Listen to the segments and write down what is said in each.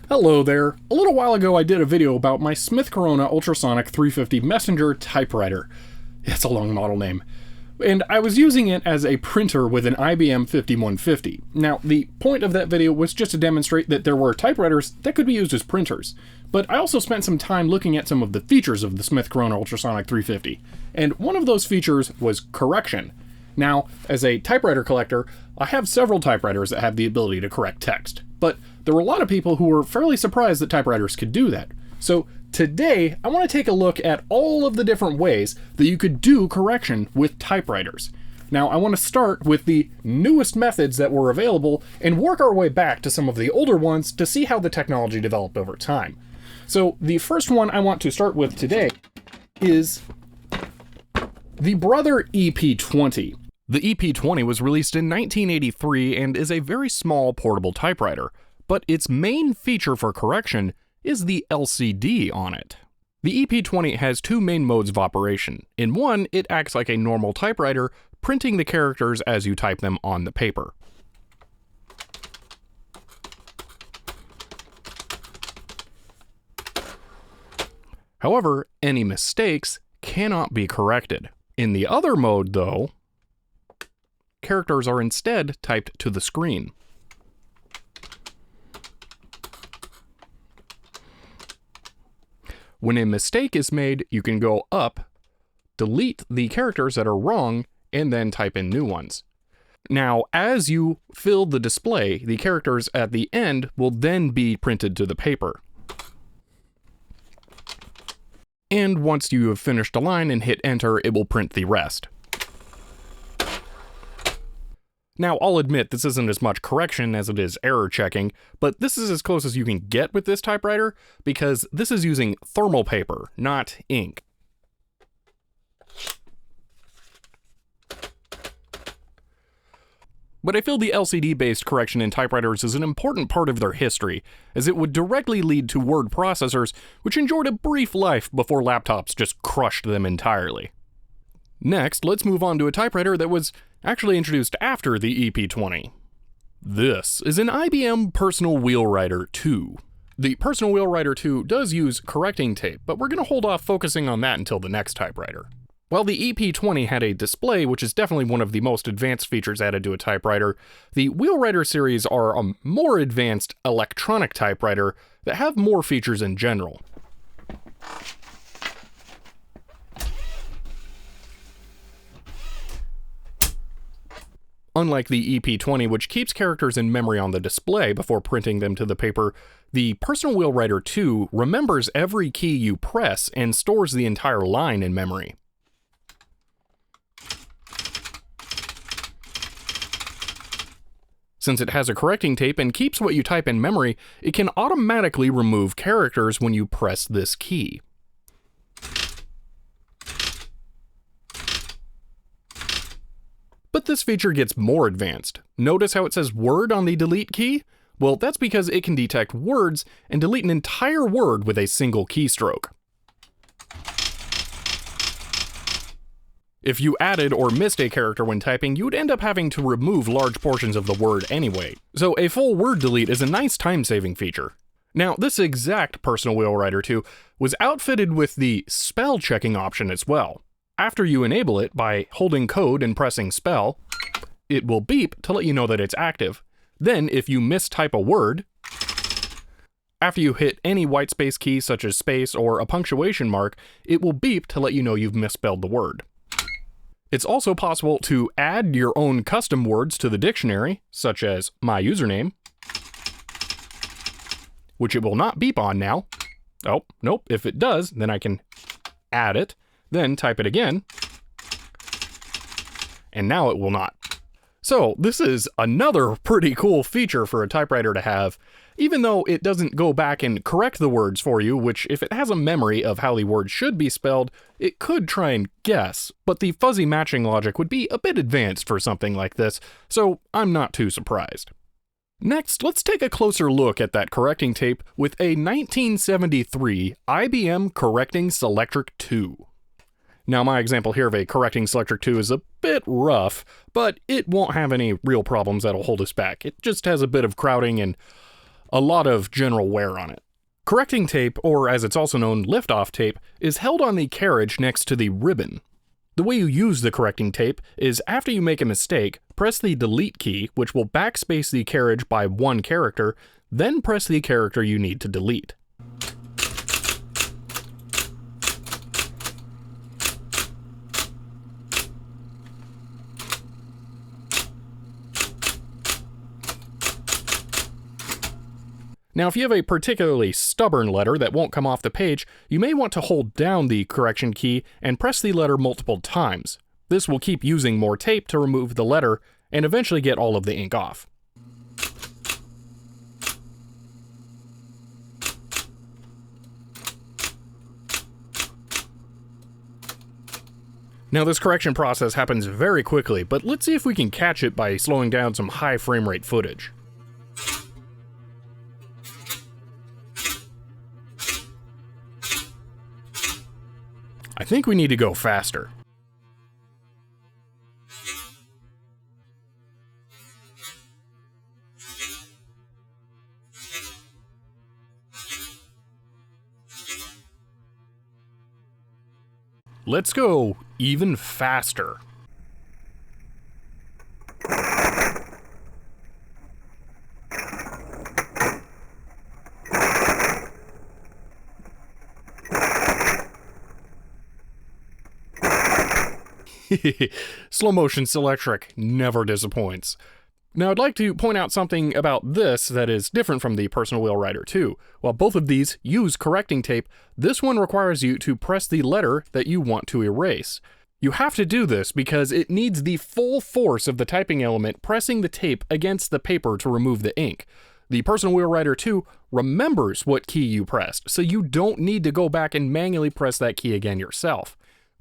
Hello there. A little while ago I did a video about my SmithCorona Ultrasonic 350 Messenger Typewriter. It's a long model name. And I was using it as a printer with an IBM 5150. Now, the point of that video was just to demonstrate that there were typewriters that could be used as printers. But I also spent some time looking at some of the features of the SmithCorona Ultrasonic 350. And one of those features was correction. Now, as a typewriter collector, I have several typewriters that have the ability to correct text. But there were a lot of people who were fairly surprised that typewriters could do that. So today, I want to take a look at all of the different ways that you could do correction with typewriters. Now, I want to start with the newest methods that were available and work our way back to some of the older ones to see how the technology developed over time. So the first one I want to start with today is the Brother EP20. The EP20 was released in 1983 and is a very small portable typewriter, but its main feature for correction is the LCD on it. The EP20 has two main modes of operation. In one, it acts like a normal typewriter, printing the characters as you type them on the paper. However, any mistakes cannot be corrected. In the other mode, though, characters are instead typed to the screen. When a mistake is made, you can go up, delete the characters that are wrong, and then type in new ones. Now, as you fill the display, the characters at the end will then be printed to the paper. And once you have finished a line and hit enter, it will print the rest. Now, I'll admit this isn't as much correction as it is error checking, but this is as close as you can get with this typewriter because this is using thermal paper, not ink. But I feel the LCD-based correction in typewriters is an important part of their history, as it would directly lead to word processors, which enjoyed a brief life before laptops just crushed them entirely. Next, let's move on to a typewriter that was actually introduced after the EP20. This is an IBM Personal Wheelwriter 2. The Personal Wheelwriter 2 does use correcting tape, but we're going to hold off focusing on that until the next typewriter. While the EP20 had a display, which is definitely one of the most advanced features added to a typewriter, the Wheelwriter series are a more advanced electronic typewriter that have more features in general. Unlike the EP20, which keeps characters in memory on the display before printing them to the paper, the Personal Wheelwriter 2 remembers every key you press and stores the entire line in memory. Since it has a correcting tape and keeps what you type in memory, it can automatically remove characters when you press this key. But this feature gets more advanced. Notice how it says word on the delete key? Well, that's because it can detect words and delete an entire word with a single keystroke. If you added or missed a character when typing, you would end up having to remove large portions of the word anyway. So a full word delete is a nice time-saving feature. Now, this exact Personal Wheelwriter 2 was outfitted with the spell checking option as well. After you enable it by holding code and pressing spell, it will beep to let you know that it's active. Then, if you mistype a word, after you hit any whitespace key such as space or a punctuation mark, it will beep to let you know you've misspelled the word. It's also possible to add your own custom words to the dictionary, such as my username, which it will not beep on now. Oh, nope, if it does, then I can add it. Then type it again, and now it will not. So this is another pretty cool feature for a typewriter to have, even though it doesn't go back and correct the words for you, which if it has a memory of how the word should be spelled, it could try and guess, but the fuzzy matching logic would be a bit advanced for something like this, so I'm not too surprised. Next, let's take a closer look at that correcting tape with a 1973 IBM Correcting Selectric 2. Now, my example here of a correcting Selectric 2 is a bit rough, but it won't have any real problems that'll hold us back. It just has a bit of crowding and a lot of general wear on it. Correcting tape, or as it's also known, lift-off tape, is held on the carriage next to the ribbon. The way you use the correcting tape is after you make a mistake, press the delete key, which will backspace the carriage by 1 character, then press the character you need to delete. Now, if you have a particularly stubborn letter that won't come off the page, you may want to hold down the correction key and press the letter multiple times. This will keep using more tape to remove the letter and eventually get all of the ink off. Now, this correction process happens very quickly, but let's see if we can catch it by slowing down some high frame rate footage. I think we need to go faster. Let's go even faster. Slow motion Selectric never disappoints. Now, I'd like to point out something about this that is different from the Personal Wheelwriter 2. While both of these use correcting tape, this one requires you to press the letter that you want to erase. You have to do this because it needs the full force of the typing element pressing the tape against the paper to remove the ink. The Personal Wheelwriter 2 remembers what key you pressed, so you don't need to go back and manually press that key again yourself.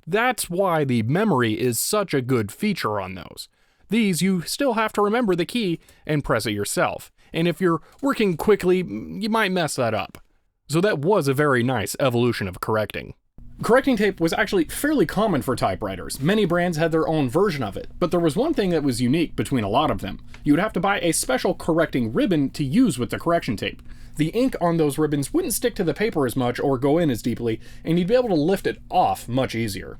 That's why the memory is such a good feature on those. These, you still have to remember the key and press it yourself. And if you're working quickly, you might mess that up. So that was a very nice evolution of correcting. Correcting tape was actually fairly common for typewriters. Many brands had their own version of it, but there was one thing that was unique between a lot of them. You would have to buy a special correcting ribbon to use with the correction tape. The ink on those ribbons wouldn't stick to the paper as much or go in as deeply, and you'd be able to lift it off much easier.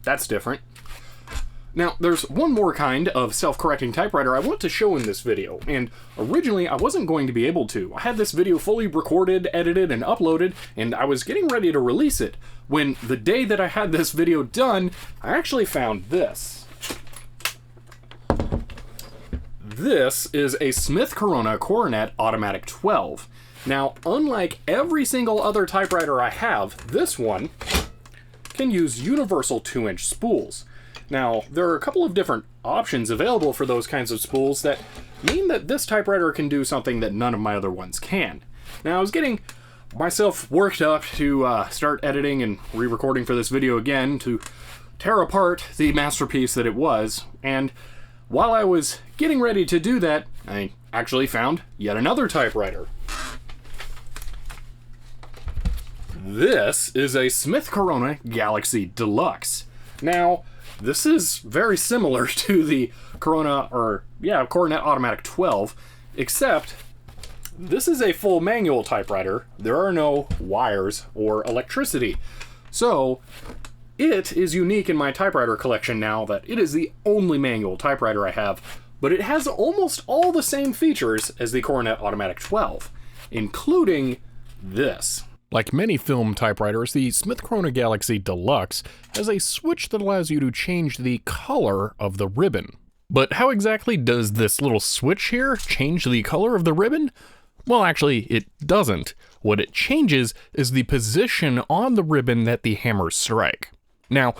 That's different. Now, there's one more kind of self-correcting typewriter I want to show in this video, and originally I wasn't going to be able to. I had this video fully recorded, edited, and uploaded, and I was getting ready to release it, when the day that I had this video done, I actually found this. This is a SmithCorona Coronet Automatic 12. Now, unlike every single other typewriter I have, this one can use universal 2-inch spools. Now, there are a couple of different options available for those kinds of spools that mean that this typewriter can do something that none of my other ones can. Now, I was getting myself worked up to start editing and re-recording for this video again to tear apart the masterpiece that it was, and while I was getting ready to do that, I actually found yet another typewriter. This is a SmithCorona Galaxie Deluxe. Now, this is very similar to the Coronet Automatic 12, except this is a full manual typewriter. There are no wires or electricity. So, it is unique in my typewriter collection now that it is the only manual typewriter I have, but it has almost all the same features as the Coronet Automatic 12, including this. Like many film typewriters, the SmithCorona Galaxie Deluxe has a switch that allows you to change the color of the ribbon. But how exactly does this little switch here change the color of the ribbon? Well, actually, it doesn't. What it changes is the position on the ribbon that the hammers strike. Now,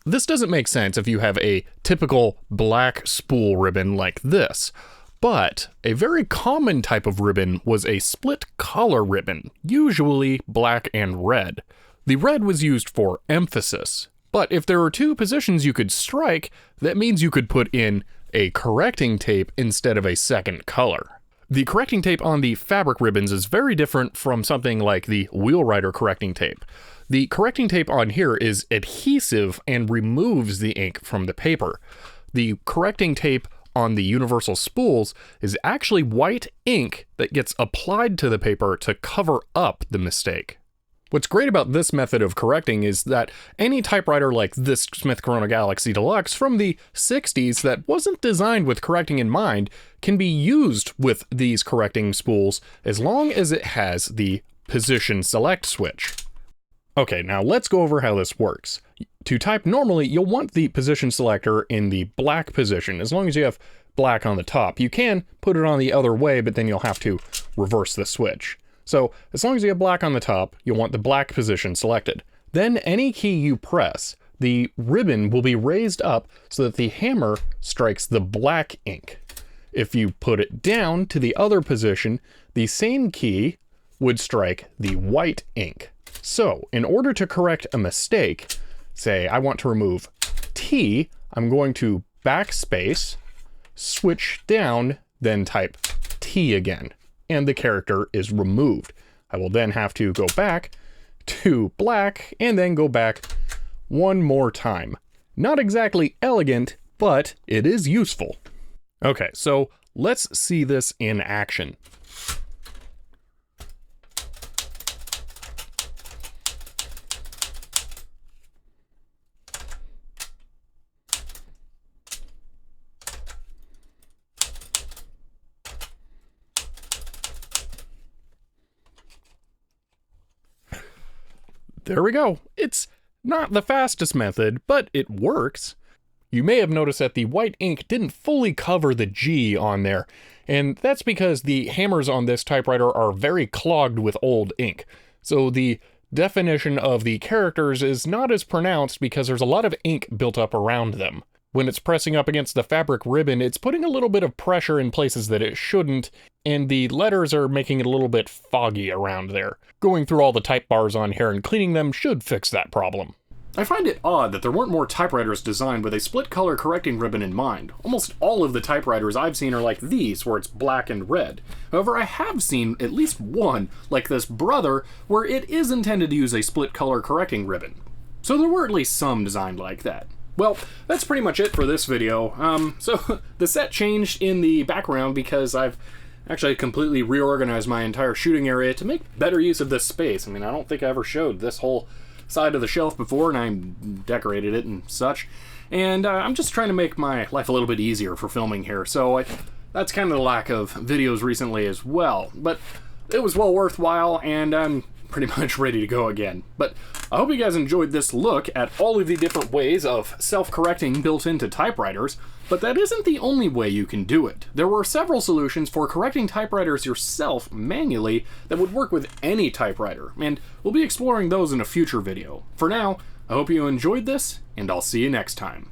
this doesn't make sense if you have a typical black spool ribbon like this. But a very common type of ribbon was a split color ribbon, usually black and red. The red was used for emphasis, but if there were two positions you could strike, that means you could put in a correcting tape instead of a second color. The correcting tape on the fabric ribbons is very different from something like the Wheelwriter correcting tape. The correcting tape on here is adhesive and removes the ink from the paper. The correcting tape on the universal spools is actually white ink that gets applied to the paper to cover up the mistake. What's great about this method of correcting is that any typewriter like this SmithCorona Galaxie Deluxe from the 60s that wasn't designed with correcting in mind can be used with these correcting spools as long as it has the position select switch. Okay, now let's go over how this works. To type normally, you'll want the position selector in the black position, as long as you have black on the top. You can put it on the other way, but then you'll have to reverse the switch. So as long as you have black on the top, you'll want the black position selected. Then any key you press, the ribbon will be raised up so that the hammer strikes the black ink. If you put it down to the other position, the same key would strike the white ink. So in order to correct a mistake, say I want to remove T, I'm going to backspace, switch down, then type T again, and the character is removed. I will then have to go back to black and then go back one more time. Not exactly elegant, but it is useful. Okay, so let's see this in action. There we go. It's not the fastest method, but it works. You may have noticed that the white ink didn't fully cover the G on there, and that's because the hammers on this typewriter are very clogged with old ink. So the definition of the characters is not as pronounced because there's a lot of ink built up around them. When it's pressing up against the fabric ribbon, it's putting a little bit of pressure in places that it shouldn't, and the letters are making it a little bit foggy around there. Going through all the type bars on here and cleaning them should fix that problem. I find it odd that there weren't more typewriters designed with a split color correcting ribbon in mind. Almost all of the typewriters I've seen are like these, where it's black and red. However, I have seen at least one, like this Brother, where it is intended to use a split color correcting ribbon. So there were at least some designed like that. Well, that's pretty much it for this video. So the set changed in the background because I've actually completely reorganized my entire shooting area to make better use of this space. I mean, I don't think I ever showed this whole side of the shelf before, and I decorated it and such. And I'm just trying to make my life a little bit easier for filming here. So that's kind of the lack of videos recently as well. But it was well worthwhile, and I'm pretty much ready to go again. But I hope you guys enjoyed this look at all of the different ways of self-correcting built into typewriters, but that isn't the only way you can do it. There were several solutions for correcting typewriters yourself manually that would work with any typewriter, and we'll be exploring those in a future video. For now, I hope you enjoyed this, and I'll see you next time.